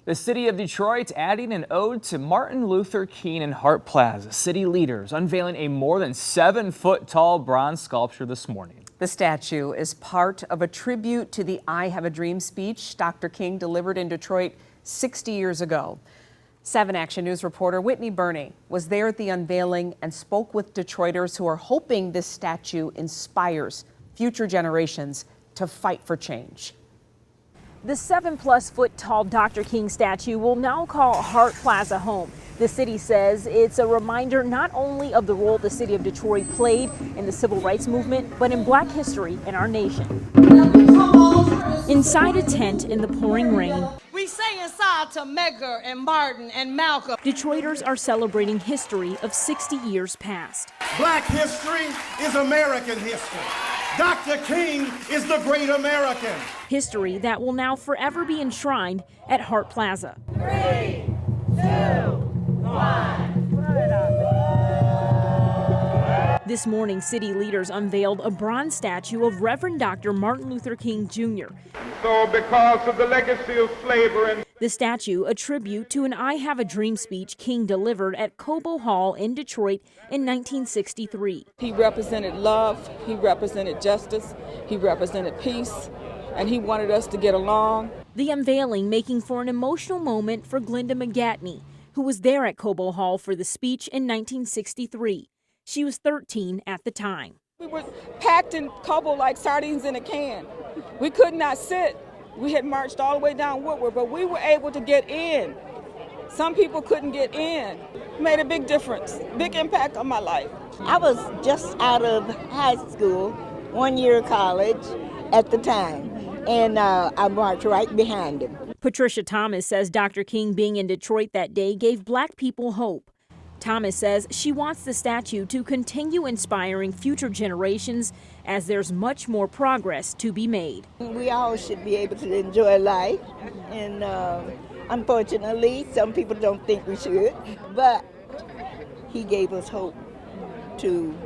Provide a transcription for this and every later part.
The city of Detroit adding an ode to Martin Luther King in Hart Plaza. City leaders unveiling a more than 7-foot tall bronze sculpture this morning. The statue is part of a tribute to the I Have a Dream speech Dr. King delivered in Detroit 60 years ago. 7 Action News reporter Whitney Burney was there at the unveiling and spoke with Detroiters who are hoping this statue inspires future generations to fight for change. The 7+ foot tall Dr. King statue will now call Hart Plaza home. The city says it's a reminder not only of the role the city of Detroit played in the civil rights movement, but in Black history in our nation. Inside a tent in the pouring rain, we say inside to Medgar and Martin and Malcolm. Detroiters are celebrating history of 60 years past. Black history is American history. Dr. King is the great American. History that will now forever be enshrined at Hart Plaza. 3, 2, 1. This morning, city leaders unveiled a bronze statue of Reverend Dr. Martin Luther King Jr. So because of the legacy of slavery. The statue, a tribute to an I Have a Dream speech King delivered at Cobo Hall in Detroit in 1963. He represented love, he represented justice, he represented peace, and he wanted us to get along. The unveiling making for an emotional moment for Glenda McGatney, who was there at Cobo Hall for the speech in 1963. She was 13 at the time. We were packed in Cobo like sardines in a can. We could not sit. We had marched all the way down Woodward, but we were able to get in. Some people couldn't get in. It made a big difference, big impact on my life. I was just out of high school, 1 year of college at the time, and I marched right behind him. Patricia Thomas says Dr. King being in Detroit that day gave Black people hope. Thomas says she wants the statue to continue inspiring future generations as there's much more progress to be made. We all should be able to enjoy life, and unfortunately, some people don't think we should, but he gave us hope to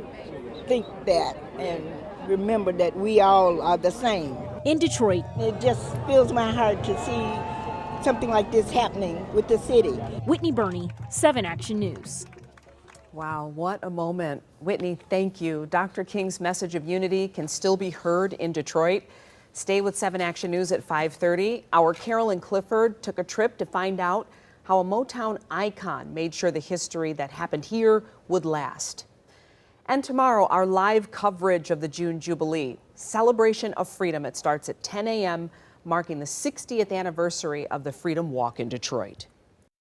think that and remember that we all are the same. In Detroit, it just fills my heart to see something like this happening with the city. Whitney Burney, 7 Action News. Wow, what a moment. Whitney, thank you. Dr. King's message of unity can still be heard in Detroit. Stay with 7 Action News at 5:30. Our Carolyn Clifford took a trip to find out how a Motown icon made sure the history that happened here would last. And tomorrow, our live coverage of the June Jubilee, Celebration of Freedom. It starts at 10 a.m., marking the 60th anniversary of the Freedom Walk in Detroit.